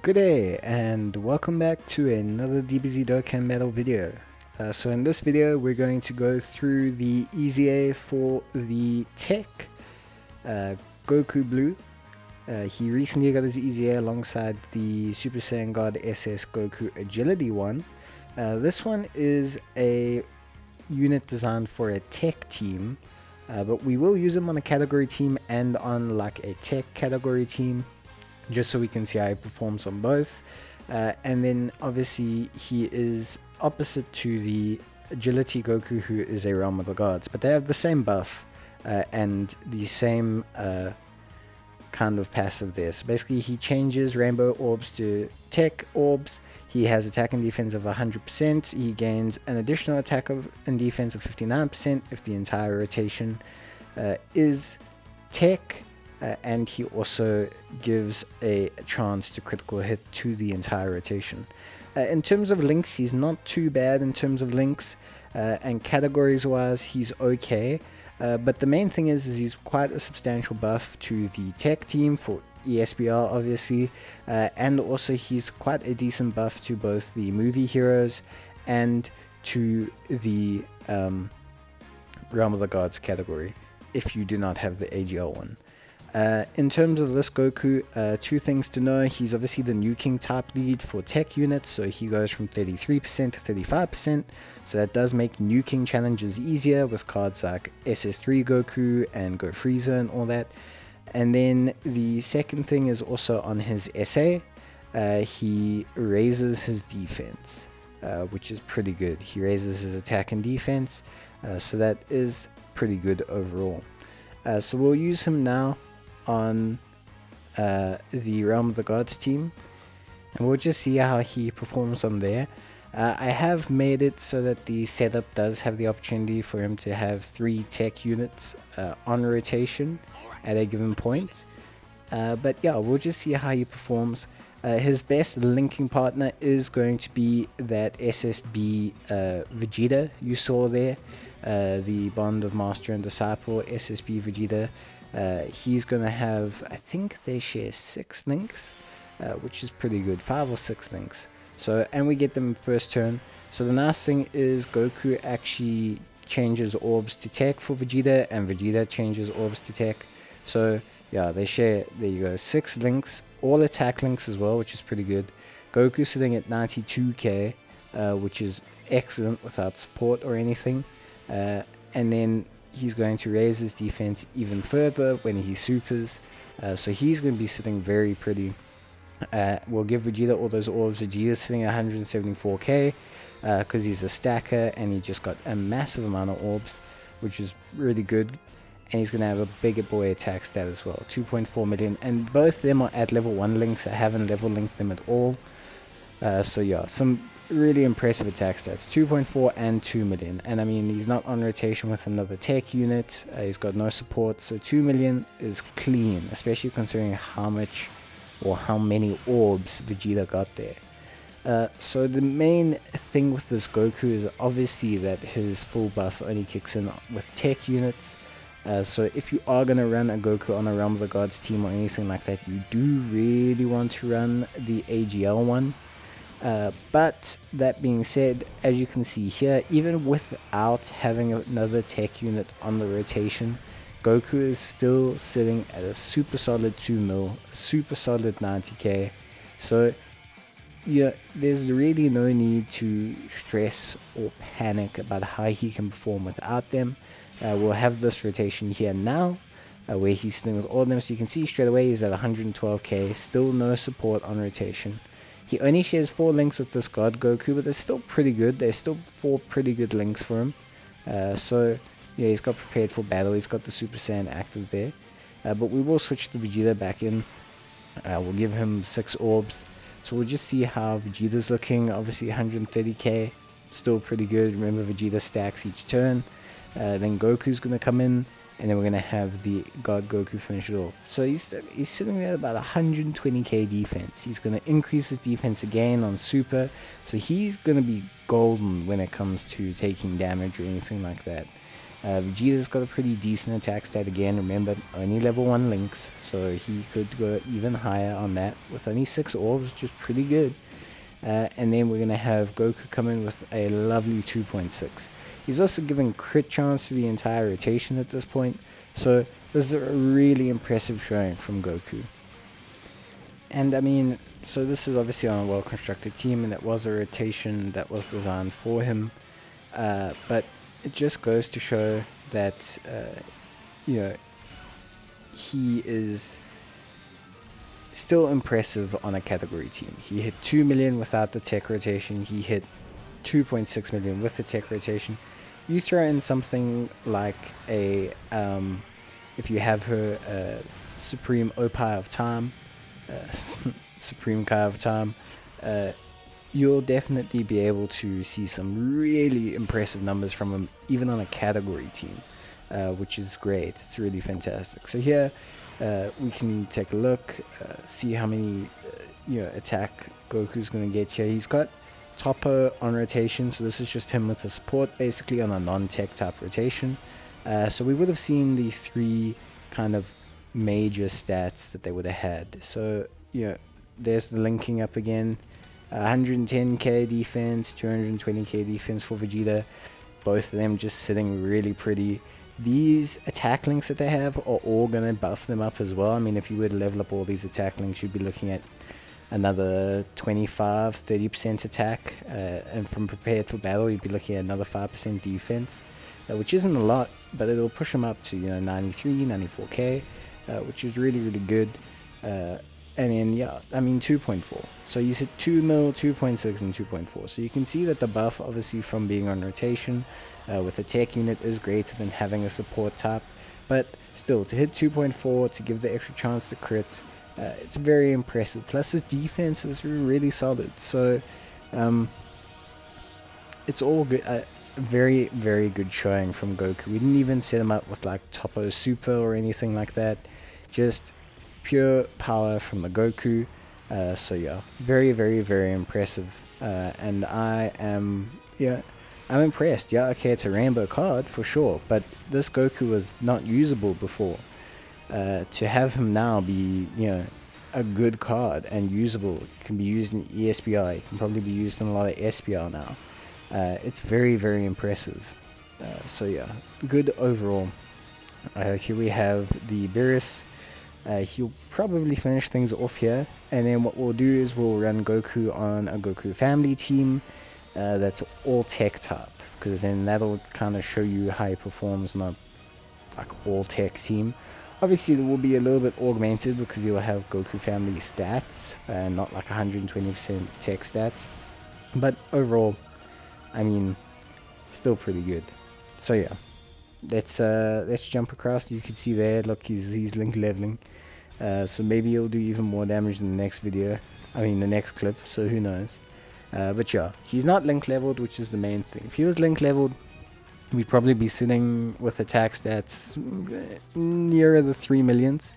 Good day and welcome back to another DBZ Dokkan Battle video. So in this video we're going to go through the EZA for the TEQ Goku Blue. He recently got his EZA alongside the Super Saiyan God SS Goku Agility one. This one is a unit designed for a TEQ team, but we will use him on a category team and on like a TEQ category team, just so we can see how he performs on both. And then obviously he is opposite to the Agility Goku, who is a Realm of the Gods, but they have the same buff and the same kind of passive there. So basically he changes Rainbow Orbs to TEQ Orbs. He has attack and defense of 100%. He gains an additional attack and defense of 59% if the entire rotation is TEQ. And he also gives a chance to critical hit to the entire rotation. In terms of links, he's not too bad in terms of links, and categories wise he's okay, but the main thing is he's quite a substantial buff to the TEQ team for ESBR obviously, and also he's quite a decent buff to both the movie heroes and to the Realm of the Gods category if you do not have the AGL one. In terms of this Goku, two things to know. He's obviously the nuking type lead for TEQ units, so he goes from 33% to 35%, so that does make nuking challenges easier with cards like SS3 Goku and Go Frieza and all that. And then the second thing is also on his SA, he raises his defense, which is pretty good. He raises his attack and defense, so that is pretty good overall. So we'll use him now on the Realm of the Gods team, and we'll just see how he performs on there. I have made it so that the setup does have the opportunity for him to have 3 TEQ units on rotation at a given point, but yeah, we'll just see how he performs. His best linking partner is going to be that SSB Vegeta you saw there, the Bond of Master and Disciple SSB Vegeta. He's gonna have, I think they share 6 links, which is pretty good, 5 or 6 links. So, and we get them first turn. So the nice thing is Goku actually changes orbs to TEQ for Vegeta, and Vegeta changes orbs to TEQ. So yeah, they share, there you go, 6 links, all attack links as well, which is pretty good. Goku sitting at 92k, which is excellent without support or anything. And then he's going to raise his defense even further when he supers, so he's going to be sitting very pretty. We'll give Vegeta all those orbs. Vegeta's sitting at 174k because he's a stacker and he just got a massive amount of orbs, which is really good. And he's going to have a bigger boy attack stat as well, 2.4 million, and both of them are at level 1 links. I haven't level linked them at all, so yeah, some really impressive attack stats, 2.4 and 2 million. And I mean, he's not on rotation with another TEQ unit, he's got no support, so 2 million is clean, especially considering how much or how many orbs Vegeta got there. So the main thing with this Goku is obviously that his full buff only kicks in with TEQ units. So if you are going to run a Goku on a Realm of the Gods team or anything like that, you do really want to run the AGL one. But that being said, as you can see here, even without having another TEQ unit on the rotation, Goku is still sitting at a super solid 2 mil, super solid 90k. So yeah, there's really no need to stress or panic about how he can perform without them. We'll have this rotation here now, where he's sitting with all of them, so you can see straight away he's at 112k, still no support on rotation. He only shares 4 links with this God Goku, but they're still pretty good. There's still 4 pretty good links for him. So yeah, he's got prepared for battle. He's got the Super Saiyan active there. But we will switch the Vegeta back in. We'll give him 6 orbs. So we'll just see how Vegeta's looking. Obviously 130k, still pretty good. Remember, Vegeta stacks each turn. Then Goku's going to come in, and then we're going to have the God Goku finish it off. So he's sitting there at about 120k defense. He's going to increase his defense again on Super, so he's going to be golden when it comes to taking damage or anything like that. Vegeta's got a pretty decent attack stat again. Remember, only level 1 links, so he could go even higher on that with only 6 orbs, which is pretty good. And then we're going to have Goku come in with a lovely 2.6. He's also given crit chance to the entire rotation at this point, so this is a really impressive showing from Goku. And I mean, so this is obviously on a well-constructed team, and that was a rotation that was designed for him. But it just goes to show that, he is still impressive on a category team. He hit 2 million without the tech rotation. He hit 2.6 million with the tech rotation. You throw in something like a, if you have her Supreme Opie of Time, Supreme Kai of Time, you'll definitely be able to see some really impressive numbers from him, even on a category team, which is great. It's really fantastic. So here we can take a look, see how many attack Goku's going to get here. He's got Toppo on rotation, so this is just him with the support, basically on a non-tech type rotation. So we would have seen the 3 kind of major stats that they would have had. So there's the linking up again. 110k defense, 220k defense for Vegeta. Both of them just sitting really pretty. These attack links that they have are all going to buff them up as well. I mean, if you were to level up all these attack links, you'd be looking at another 25-30% attack, and from prepared for battle, you'd be looking at another 5% defense, which isn't a lot, but it'll push them up to 93, 94k, which is really, really good. And then, 2.4. So you hit 2 mil, 2.6, and 2.4. So you can see that the buff, obviously, from being on rotation with a tech unit is greater than having a support type. But still, to hit 2.4, to give the extra chance to crit, it's very impressive. Plus, his defense is really solid. So it's all good. Very, very good showing from Goku. We didn't even set him up with like Toppo Super or anything like that. Just pure power from the Goku. So very, very, very impressive. And I am, I'm impressed. Yeah, okay, it's a rainbow card for sure, but this Goku was not usable before. To have him now be, a good card and usable, can be used in ESPR, it can probably be used in a lot of SPR now. It's very, very impressive. So good overall. Here we have the Beerus. He'll probably finish things off here, and then what we'll do is we'll run Goku on a Goku family team that's all tech type, because then that'll kind of show you how he performs on a like all tech team. Obviously it will be a little bit augmented because you'll have Goku family stats, not like 120% tech stats, but overall, I mean, still pretty good. So let's jump across. You can see there, look, he's link leveling. So maybe he'll do even more damage in the next video. I mean, the next clip, so who knows. But he's not link leveled, which is the main thing. If he was link leveled, we'd probably be sitting with attack stats nearer the 3 millions.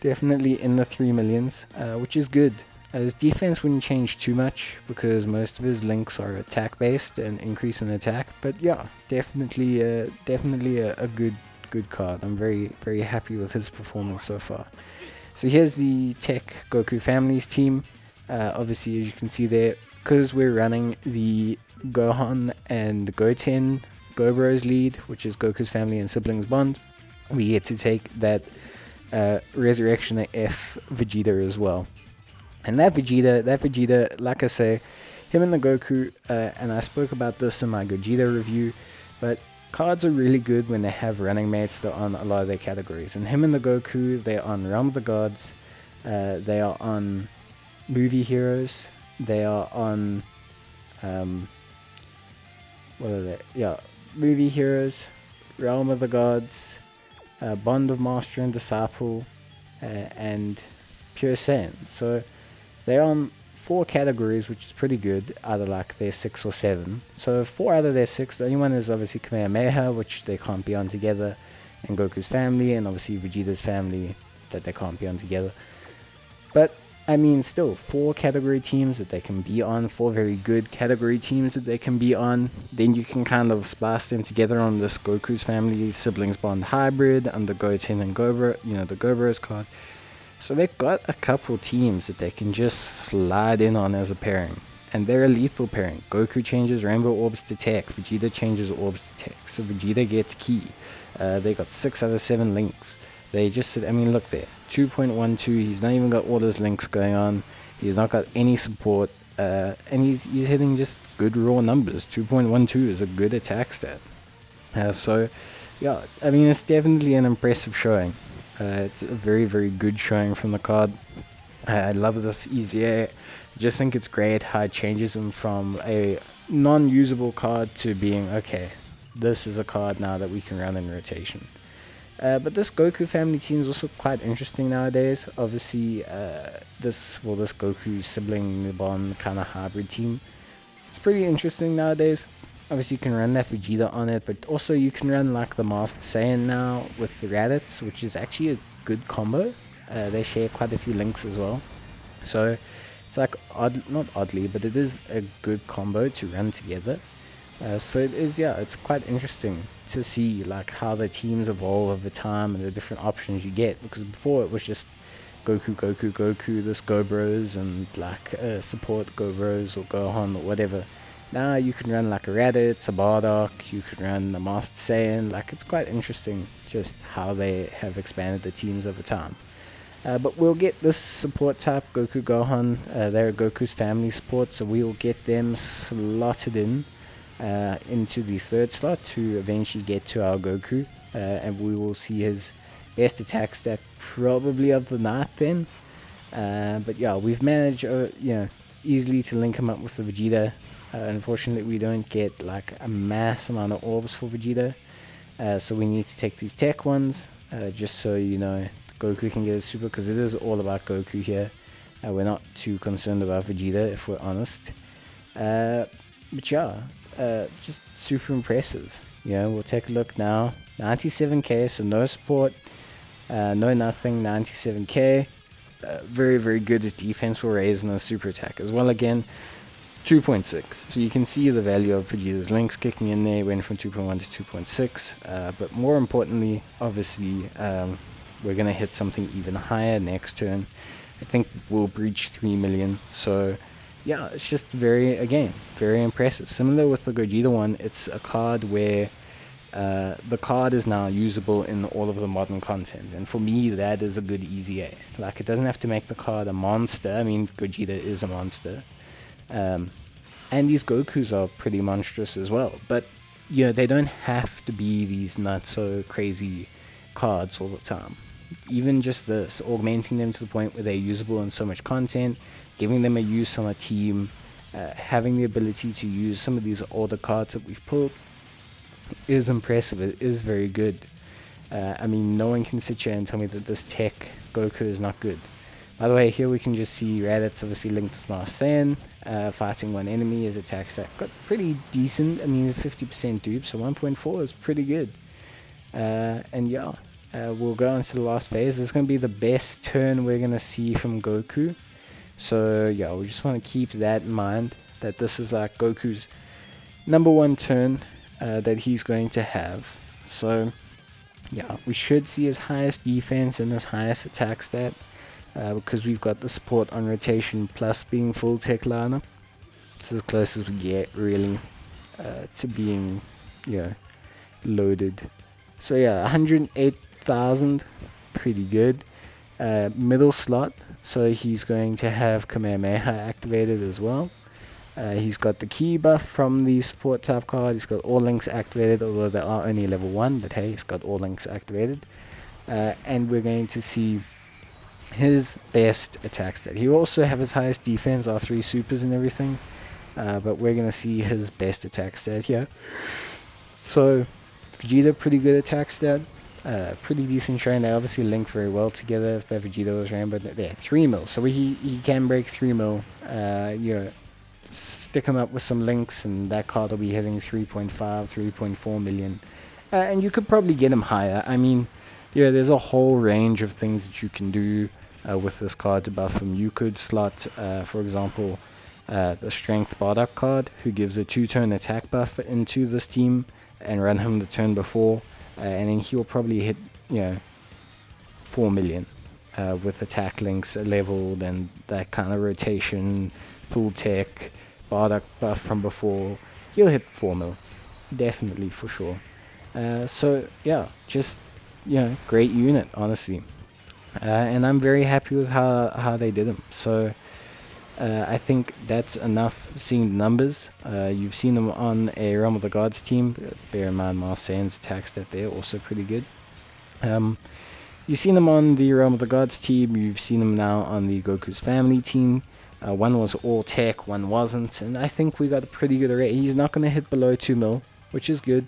Definitely in the 3 millions, which is good. His defense wouldn't change too much because most of his links are attack based and increase in attack. But definitely a good card. I'm very, very happy with his performance so far. So here's the TEQ Goku Families team. Obviously, as you can see there, because we're running the Gohan and Goten Gobros lead, which is Goku's family and siblings bond, we get to take that Resurrection of F Vegeta as well. And that Vegeta, like I say, him and the Goku, and I spoke about this in my Gogeta review, but cards are really good when they have running mates that are on a lot of their categories. And him and the Goku, they're on Realm of the Gods, they are on Movie Heroes, they are on, what are they? Yeah, Movie Heroes, Realm of the Gods, Bond of Master and Disciple, and Pure Saiyan. So they're on 4 categories, which is pretty good, out of like their 6 or 7. So 4 out of their 6, the only one is obviously Kamehameha, which they can't be on together, and Goku's family, and obviously Vegeta's family, that they can't be on together. But I mean, still, 4 category teams that they can be on, 4 very good category teams that they can be on. Then you can kind of splice them together on this Goku's Family Siblings Bond Hybrid under Goten and Gobra, the Gobros card. So they've got a couple teams that they can just slide in on as a pairing. And they're a lethal pairing. Goku changes Rainbow Orbs to TEQ. Vegeta changes Orbs to TEQ. So Vegeta gets Ki. They got 6 out of 7 links. They just said, I mean, look there. 2.12. He's not even got all his links going on. He's not got any support. And he's hitting just good raw numbers. 2.12 is a good attack stat. So, yeah, I mean, it's definitely an impressive showing. It's a very, very good showing from the card. I love this EZA. I just think it's great how it changes him from a non-usable card to being, okay, this is a card now that we can run in rotation. But this Goku Family team is also quite interesting nowadays. Obviously, this Goku sibling bond kind of hybrid team, it's pretty interesting nowadays. Obviously, you can run that Vegeta on it, but also you can run like the Masked Saiyan now with the Raditz, which is actually a good combo. They share quite a few links as well, so it's like not oddly, but it is a good combo to run together. So it is, yeah, it's quite interesting to see like how the teams evolve over time and the different options you get, because before it was just Goku, this Gobros, and like support Gobros or Gohan or whatever. Now you can run like a Raditz, a Bardock, you can run a Masked Saiyan. Like, it's quite interesting just how they have expanded the teams over time. But we'll get this support type, Goku Gohan. They're Goku's Family support, so we'll get them slotted in into the 3rd slot to eventually get to our Goku. And we will see his best attack stat probably of the night then. But yeah, we've managed easily to link him up with the Vegeta. Unfortunately, we don't get like a mass amount of orbs for Vegeta. So we need to take these TEQ ones, just so Goku can get a super, because it is all about Goku here. We're not too concerned about Vegeta, if we're honest. But yeah, just super impressive. We'll take a look now. 97k, so no support, no nothing, 97k. Very, very good. His defense will raise and a super attack as well again. 2.6. So you can see the value of Vegeta's links kicking in there. Went from 2.1 to 2.6. But more importantly, obviously, we're going to hit something even higher next turn. I think we'll breach 3 million. So yeah, it's just very impressive. Similar with the Gogeta one, it's a card where the card is now usable in all of the modern content. And for me, that is a good EZA. Like, it doesn't have to make the card a monster. I mean, Gogeta is a monster. And these Gokus are pretty monstrous as well, but they don't have to be these not so crazy cards all the time. Even just this, augmenting them to the point where they're usable in so much content, giving them a use on a team, having the ability to use some of these older cards that we've pulled is impressive. It is very good. I mean, no one can sit here and tell me that this TEQ Goku is not good. By the way, here we can just see Raditz obviously linked with Masked Saiyan, fighting one enemy. His attack stat got pretty decent. I mean, 50% dupe, so 1.4 is pretty good. And yeah, we'll go on to the last phase. This is going to be the best turn we're going to see from Goku. So yeah, we just want to keep that in mind, that this is like Goku's number 1 turn that he's going to have. So yeah, we should see his highest defense and his highest attack stat. Because we've got the support on rotation plus being full TEQ lineup. It's as close as we get, really, to being, loaded. So yeah, 108,000, pretty good. Middle slot, so he's going to have Kamehameha activated as well. He's got the key buff from the support type card. He's got all links activated, although they are only level 1, but hey, he's got all links activated. And we're going to see his best attack stat. He will also have his highest defense after 3 supers and everything, but we're going to see his best attack stat here. So Vegeta, pretty good attack stat, pretty decent train. They obviously link very well together. If that Vegeta was Rainbow, they're 3 mil, so he can break 3 mil. Stick him up with some links and that card will be hitting 3.5, 3.4 million, and you could probably get him higher. I mean, there's a whole range of things that you can do. with this card to buff him. You could slot, for example, the Strength Bardock card, who gives a 2-turn attack buff into this team, and run him the turn before, and then he'll probably hit 4 million with attack links leveled and that kind of rotation, full tech, Bardock buff from before. He'll hit 4 mil, definitely, for sure. So yeah, just great unit, honestly, and I'm very happy with how they did him. So I think that's enough seeing the numbers. You've seen them on a Realm of the Gods team. Bear in mind Marseille's attack stat there, also pretty good. You've seen them on the Realm of the Gods team. You've seen them now on the Goku's family team. One was all tech, one wasn't, and I think we got a pretty good array. He's not going to hit below 2 mil, which is good.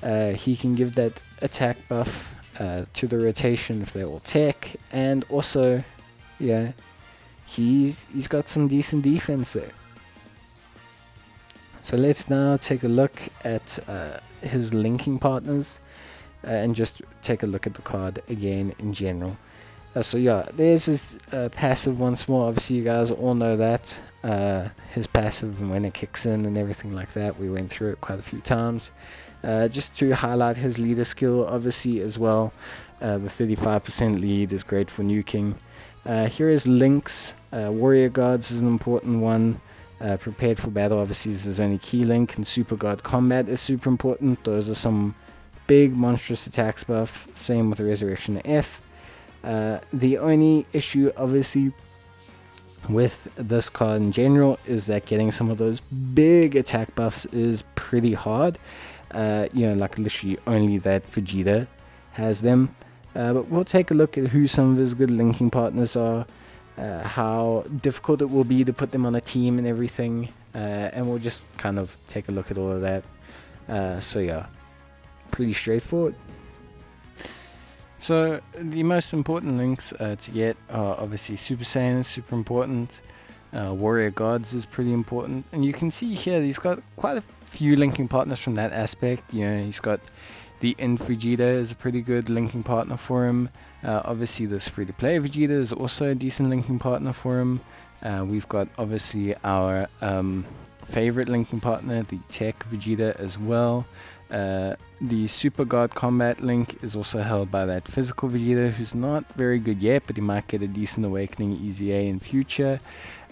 He can give that attack buff to the rotation if they're all tech, and also, he's got some decent defense there. So let's now take a look at his linking partners, and just take a look at the card again in general. There's his passive once more. Obviously you guys all know that, his passive and when it kicks in and everything like that. We went through it quite a few times. Just to highlight his leader skill obviously as well. The 35% lead is great for nuking. Here is links. Warrior Guards is an important one. Prepared for battle obviously is his only key link, and Super Guard Combat is super important. Those are some big monstrous attacks buff. Same with Resurrection F. The only issue obviously with this card in general is that getting some of those big attack buffs is pretty hard. Like literally only that Vegeta has them. But we'll take a look at who some of his good linking partners are, how difficult it will be to put them on a team and everything, and we'll just kind of take a look at all of that. Pretty straightforward. So the most important links to get are obviously Super Saiyan is super important. Warrior Gods is pretty important, and you can see here he's got quite a few linking partners from that aspect. He's got the Vegeta is a pretty good linking partner for him. Obviously this free-to-play Vegeta is also a decent linking partner for him. We've got obviously our favorite linking partner, the TEQ Vegeta, as well. The Super Guard Combat link is also held by that physical Vegeta, who's not very good yet, but he might get a decent awakening EZA in future.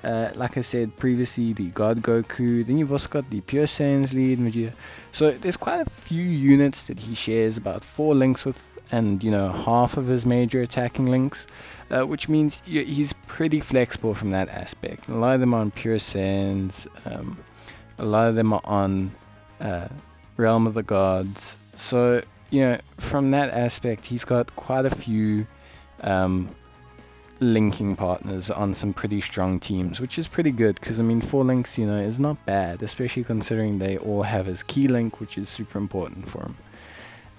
Like I said previously, the God Goku. Then you've also got the Pure Saiyans lead Vegeta. So there's quite a few units that he shares about 4 links with, and half of his major attacking links, which means he's pretty flexible from that aspect. A lot of them are on Pure Saiyans, a lot of them are on Realm of the Gods. So from that aspect he's got quite a few linking partners on some pretty strong teams, which is pretty good, because 4 links is not bad, especially considering they all have his key link, which is super important for him.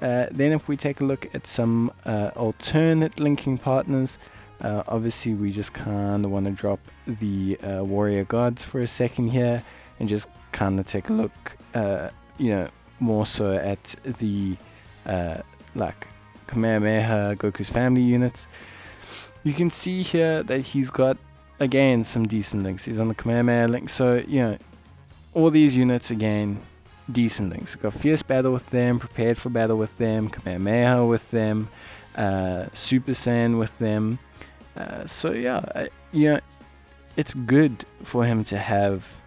Then if we take a look at some alternate linking partners, obviously we just kind of want to drop the Warrior Gods for a second here and just kind of take a look more so at the Kamehameha Goku's family units. You can see here that he's got again some decent links. He's on the Kamehameha link, so all these units again decent links. Got Fierce Battle with them, Prepared for Battle with them, Kamehameha with them, Super Saiyan with them. It's good for him to have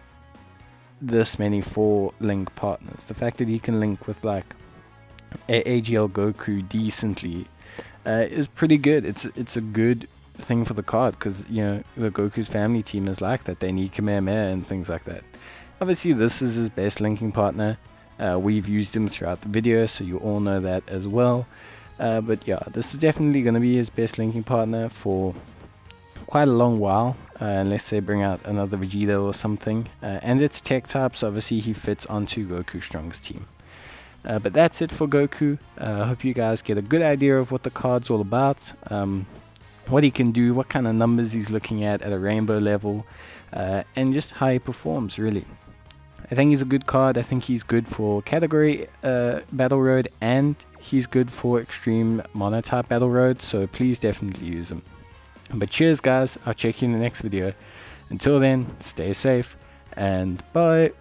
this many 4 link partners. The fact that he can link with AGL Goku decently is pretty good. It's a good thing for the card, because the Goku's family team is like that. They need Kamehameha and things like that. Obviously this is his best linking partner. We've used him throughout the video, so you all know that as well. This is definitely going to be his best linking partner for quite a long while, unless they bring out another Vegeta or something. And it's tech type, so obviously he fits onto Goku's strongest team. But that's it for Goku. I hope you guys get a good idea of what the card's all about, what he can do, what kind of numbers he's looking at a rainbow level, and just how he performs, really. I think he's a good card. I think he's good for category Battle Road, and he's good for extreme monotype Battle Road, so please definitely use him. But cheers guys, I'll check you in the next video. Until then, stay safe and bye.